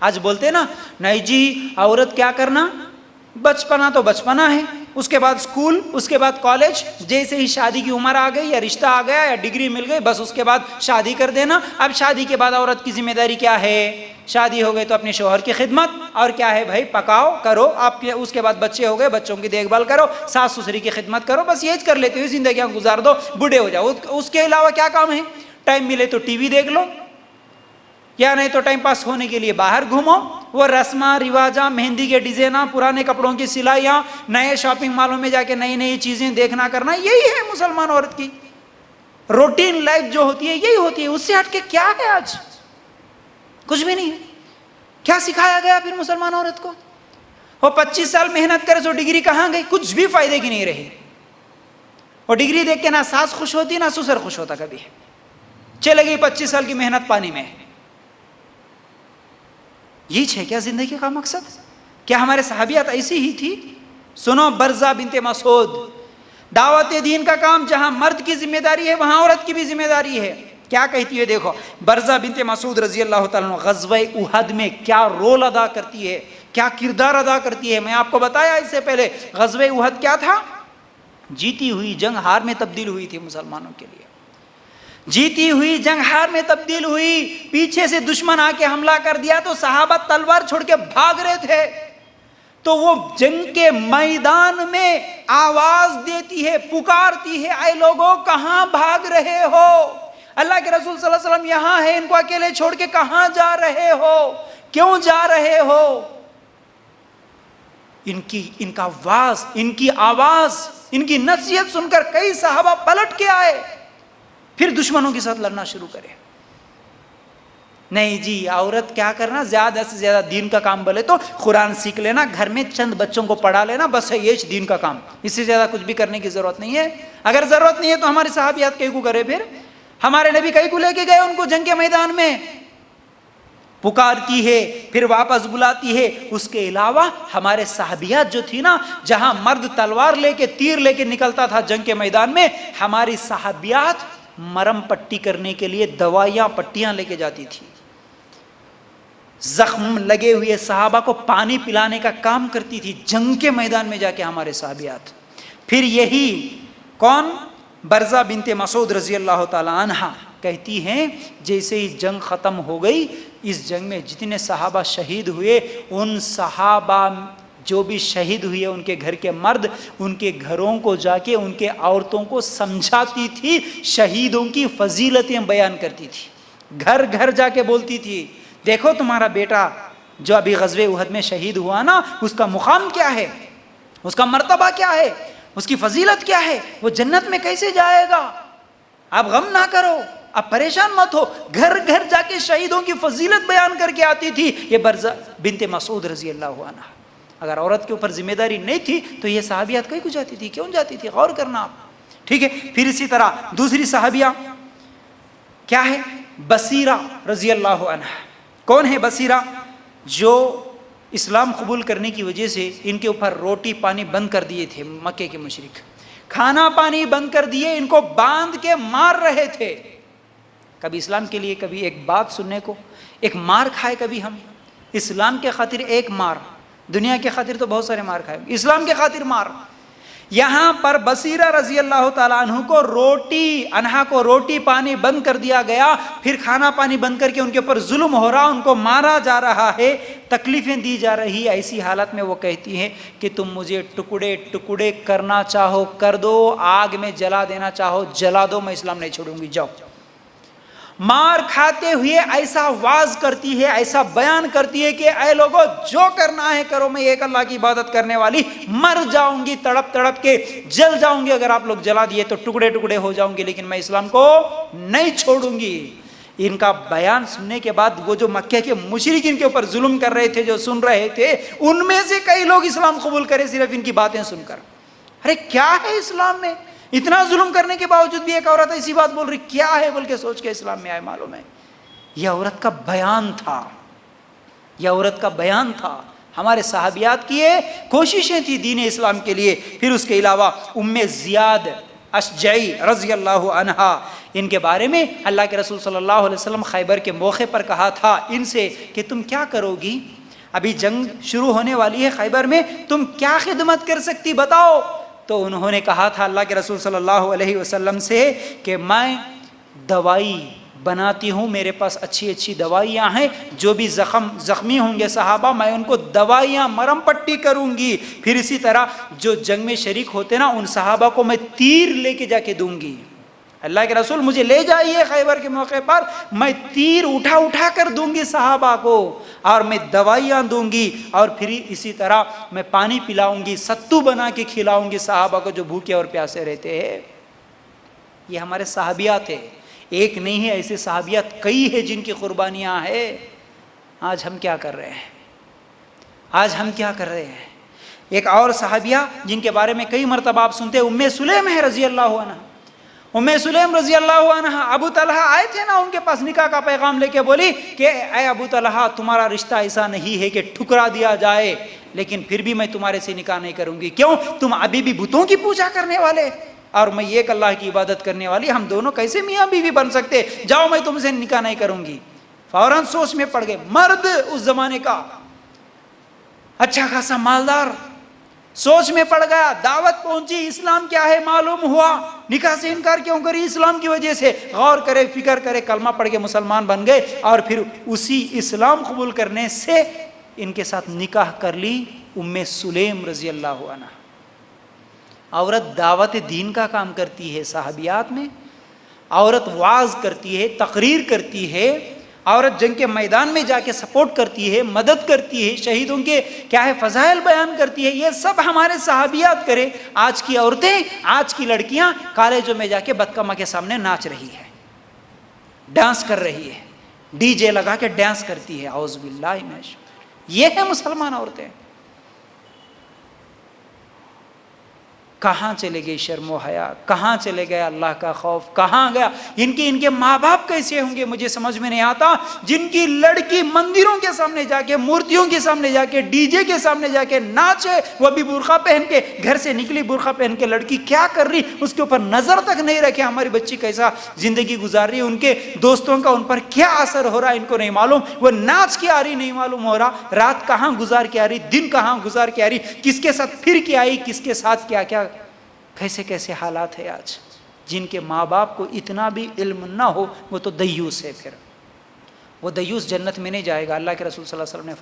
آج بولتے ہیں نا نہیں جی عورت کیا کرنا، بچپنا تو بچپنا ہے، اس کے بعد اسکول، اس کے بعد کالج، جیسے ہی شادی کی عمر آ گئی یا رشتہ آ گیا یا ڈگری مل گئی بس اس کے بعد شادی کر دینا۔ اب شادی کے بعد عورت کی ذمہ داری کیا ہے؟ شادی ہو گئی تو اپنے شوہر کی خدمت، اور کیا ہے بھائی پکاؤ کرو، آپ کے اس کے بعد بچے ہو گئے بچوں کی دیکھ بھال کرو، ساس سسری کی خدمت کرو، بس یہ کر لیتے ہوئے زندگیاں گزار دو، بوڑھے ہو جاؤ۔ اس کے علاوہ کیا کام ہے؟ ٹائم ملے تو ٹی وی دیکھ لو، یا نہیں تو ٹائم پاس ہونے کے لیے باہر گھومو، وہ رسماں رواجاں، مہندی کے ڈیزائناں، پرانے کپڑوں کی سلائیاں، نئے شاپنگ مالوں میں جا کے نئی نئی چیزیں دیکھنا کرنا، یہی ہے مسلمان عورت کی روٹین لائف جو ہوتی ہے، یہی ہوتی ہے۔ اس سے ہٹ کے کیا ہے آج؟ کچھ بھی نہیں ہے۔ کیا سکھایا گیا پھر مسلمان عورت کو؟ وہ 25 سال محنت کرے سو ڈگری کہاں گئی؟ کچھ بھی فائدے کی نہیں رہی۔ وہ ڈگری دیکھ کے نہ ساس خوش ہوتی نہ سسر خوش ہوتا، کبھی چلے گئی 25 سال کی محنت پانی میں۔ یہ ہے کیا زندگی کا مقصد؟ کیا ہمارے صحابیات ایسی ہی تھی؟ سنو برزہ بنت مسعود، دعوت دین کا کام جہاں مرد کی ذمہ داری ہے وہاں عورت کی بھی ذمہ داری ہے۔ کیا کہتی ہے دیکھو، برزہ بنت مسعود رضی اللہ تعالیٰ عنہ غزوہ احد میں کیا رول ادا کرتی ہے، کیا کردار ادا کرتی ہے۔ میں آپ کو بتایا اس سے پہلے غزوہ احد کیا تھا؟ جیتی ہوئی جنگ ہار میں تبدیل ہوئی تھی مسلمانوں کے لیے۔ جیتی ہوئی جنگ ہار میں تبدیل ہوئی، پیچھے سے دشمن آ کے حملہ کر دیا تو صحابہ تلوار چھوڑ کے بھاگ رہے تھے، تو وہ جنگ کے میدان میں آواز دیتی ہے، پکارتی ہے، اے لوگوں کہاں بھاگ رہے ہو؟ اللہ کے رسول صلی اللہ علیہ وسلم یہاں ہے، ان کو اکیلے چھوڑ کے کہاں جا رہے ہو؟ کیوں جا رہے ہو؟ ان کا آواز، ان کی آواز، ان کی نصیحت سن کر کئی صحابہ پلٹ کے آئے، پھر دشمنوں کے ساتھ لڑنا شروع کرے۔ نہیں جی عورت کیا کرنا، زیادہ سے زیادہ دین کا کام بولے تو قرآن سیکھ لینا، گھر میں چند بچوں کو پڑھا لینا، بس ہے یہ دین کا کام، اس سے زیادہ کچھ بھی کرنے کی ضرورت نہیں ہے۔ اگر ضرورت نہیں ہے تو ہمارے صحابیات کئی کو کرے، پھر ہمارے نبی کئی کو لے کے گئے ان کو جنگ کے میدان میں، پکارتی ہے پھر واپس بلاتی ہے۔ اس کے علاوہ ہمارے صحابیات جو تھی نا، جہاں مرد تلوار لے کے تیر لے کے نکلتا تھا جنگ کے میدان میں، ہماری صحابیات مرم پٹی کرنے کے لیے دوائیاں پٹیاں لے کے جاتی تھی، زخم لگے ہوئے صحابہ کو پانی پلانے کا کام کرتی تھی جنگ کے میدان میں جا کے ہمارے صحابیات۔ پھر یہی کون؟ برزہ بنت مسعود رضی اللہ تعالی عنہ کہتی ہیں جیسے ہی جنگ ختم ہو گئی، اس جنگ میں جتنے صحابہ شہید ہوئے، ان صحابہ جو بھی شہید ہوئے ان کے گھر کے مرد، ان کے گھروں کو جا کے ان کے عورتوں کو سمجھاتی تھی، شہیدوں کی فضیلتیں بیان کرتی تھی، گھر گھر جا کے بولتی تھی دیکھو تمہارا بیٹا جو ابھی غزوہ احد میں شہید ہوا نا، اس کا مقام کیا ہے، اس کا مرتبہ کیا ہے، اس کی فضیلت کیا ہے، وہ جنت میں کیسے جائے گا، آپ غم نہ کرو، آپ پریشان مت ہو۔ گھر گھر جا کے شہیدوں کی فضیلت بیان کر کے آتی تھی یہ برزہ بنت مسعود رضی اللہ عنہ۔ اگر عورت کے اوپر ذمہ داری نہیں تھی تو یہ صحابیات کہیں کو جاتی تھی، کیوں جاتی تھی؟ غور کرنا آپ، ٹھیک ہے۔ پھر اسی طرح دوسری صحابیہ کیا ہے؟ بصیرہ رضی اللہ عنہ۔ کون ہے بصیرہ؟ جو اسلام قبول کرنے کی وجہ سے ان کے اوپر روٹی پانی بند کر دیے تھے مکے کے مشرک، کھانا پانی بند کر دیے، ان کو باندھ کے مار رہے تھے۔ کبھی اسلام کے لیے کبھی ایک بات سننے کو، ایک مار کھائے کبھی ہم؟ اسلام کے خاطر ایک مار، دنیا کے خاطر تو بہت سارے مار کھائے، اسلام کے خاطر مار۔ یہاں پر بصیرہ رضی اللہ تعالیٰ عنہ کو روٹی پانی بند کر دیا گیا، پھر کھانا پانی بند کر کے ان کے اوپر ظلم ہو رہا، ان کو مارا جا رہا ہے، تکلیفیں دی جا رہی۔ ایسی حالت میں وہ کہتی ہیں کہ تم مجھے ٹکڑے ٹکڑے کرنا چاہو کر دو، آگ میں جلا دینا چاہو جلا دو، میں اسلام نہیں چھوڑوں گی، جاؤ۔ مار کھاتے ہوئے ایسا واز کرتی ہے، ایسا بیان کرتی ہے کہ اے لوگوں جو کرنا ہے کرو، میں ایک اللہ کی عبادت کرنے والی مر جاؤں گی، تڑپ تڑپ کے جل جاؤں گی، اگر آپ لوگ جلا دیے تو ٹکڑے ٹکڑے ہو جاؤں گی، لیکن میں اسلام کو نہیں چھوڑوں گی۔ ان کا بیان سننے کے بعد وہ جو مکہ کے مشرکین کے اوپر ظلم کر رہے تھے، جو سن رہے تھے، ان میں سے کئی لوگ اسلام قبول کرے صرف ان کی باتیں سن کر۔ ارے کیا ہے اسلام میں؟ اتنا ظلم کرنے کے باوجود بھی ایک عورت ایسی بات بول رہی، کیا ہے بول کے سوچ کے اسلام میں آئے۔ معلوم ہے یہ عورت کا بیان تھا، یہ عورت کا بیان تھا، ہمارے صحابیات کی یہ کوششیں تھی دین اسلام کے لیے۔ پھر اس کے علاوہ ام زیاد اشجعی رضی اللہ عنہا، ان کے بارے میں اللہ کے رسول صلی اللہ علیہ وسلم خیبر کے موقع پر کہا تھا ان سے کہ تم کیا کرو گی، ابھی جنگ شروع ہونے والی ہے خیبر میں، تم کیا خدمت کر سکتی بتاؤ؟ تو انہوں نے کہا تھا اللہ کے رسول صلی اللہ علیہ وسلم سے کہ میں دوائی بناتی ہوں، میرے پاس اچھی اچھی دوائیاں ہیں، جو بھی زخمی ہوں گے صحابہ میں ان کو دوائیاں مرم پٹی کروں گی، پھر اسی طرح جو جنگ میں شریک ہوتے نا ان صحابہ کو میں تیر لے کے جا کے دوں گی، اللہ کے رسول مجھے لے جائیے خیبر کے موقع پر، میں تیر اٹھا اٹھا کر دوں گی صحابہ کو، اور میں دوائیاں دوں گی، اور پھر اسی طرح میں پانی پلاؤں گی، ستو بنا کے کھلاؤں گی صحابہ کو جو بھوکے اور پیاسے رہتے ہیں۔ یہ ہمارے صحابیات ہیں، ایک نہیں ہے، ایسے صحابیات کئی ہیں جن کی قربانیاں ہیں۔ آج ہم کیا کر رہے ہیں؟ آج ہم کیا کر رہے ہیں؟ ایک اور صحابیہ جن کے بارے میں کئی مرتبہ آپ سنتے ہیں، ام سلیم ہے رضی اللہ عنہ۔ ام سلیم رضی اللہ عنہ، ابو طلحہ آئے تھے نا ان کے پاس نکاح کا پیغام لے کے، بولی کہ اے ابو طلحہ تمہارا رشتہ ایسا نہیں ہے کہ ٹھکرا دیا جائے، لیکن پھر بھی میں تمہارے سے نکاح نہیں کروں گی۔ کیوں؟ تم ابھی بھی بتوں کی پوجا کرنے والے اور میں ایک اللہ کی عبادت کرنے والی، ہم دونوں کیسے میاں بیوی بن سکتے؟ جاؤ میں تم سے نکاح نہیں کروں گی۔ فوراً سوچ میں پڑ گئے، مرد اس زمانے کا اچھا خاصا مالدار، سوچ میں پڑ گیا، دعوت پہنچی، اسلام کیا ہے معلوم ہوا، نکاح سے انکار کیوں کری؟ اسلام کی وجہ سے۔ غور کرے، فکر کرے، کلمہ پڑھ کے مسلمان بن گئے، اور پھر اسی اسلام قبول کرنے سے ان کے ساتھ نکاح کر لی ام سلیم رضی اللہ عنہ۔ عورت دعوت دین کا کام کرتی ہے صحابیات میں، عورت وعظ کرتی ہے، تقریر کرتی ہے، عورت جنگ کے میدان میں جا کے سپورٹ کرتی ہے، مدد کرتی ہے، شہیدوں کے کیا ہے فضائل بیان کرتی ہے، یہ سب ہمارے صحابیات کرے۔ آج کی عورتیں، آج کی لڑکیاں کالجوں میں جا کے بدکما کے سامنے ناچ رہی ہے، ڈانس کر رہی ہے، ڈی جے لگا کے ڈانس کرتی ہے، اعوذ باللہ من الشیطان۔ یہ ہے مسلمان عورتیں۔ کہاں چلے گئی شرم و حیا؟ کہاں چلے گیا اللہ کا خوف؟ کہاں گیا؟ ان کے ماں باپ کیسے ہوں گے؟ مجھے سمجھ میں نہیں آتا، جن کی لڑکی مندروں کے سامنے جا کے، مورتیوں کے سامنے جا کے، ڈی جے کے سامنے جا کے ناچے، وہ بھی برقع پہن کے، گھر سے نکلی برقع پہن کے، لڑکی کیا کر رہی اس کے اوپر نظر تک نہیں رکھے، ہماری بچی کیسا زندگی گزار رہی ہے، ان کے دوستوں کا ان پر کیا اثر ہو رہا ہے ان کو نہیں معلوم، وہ ناچ کے آ رہی نہیں معلوم ہو رہا، رات کہاں گزار کے آ رہی، دن کہاں گزار کے آ رہی، کس کے ساتھ پھر کے آئی، کس کے ساتھ کیا کیا، کیسے کیسے حالات ہے آج۔ جن کے ماں باپ کو اتنا بھی علم نہ ہو وہ تو دیوس ہے، پھر وہ دیوس جنت میں نہیں جائے گا۔ اللہ کے رسول صلی اللہ علیہ وسلم نے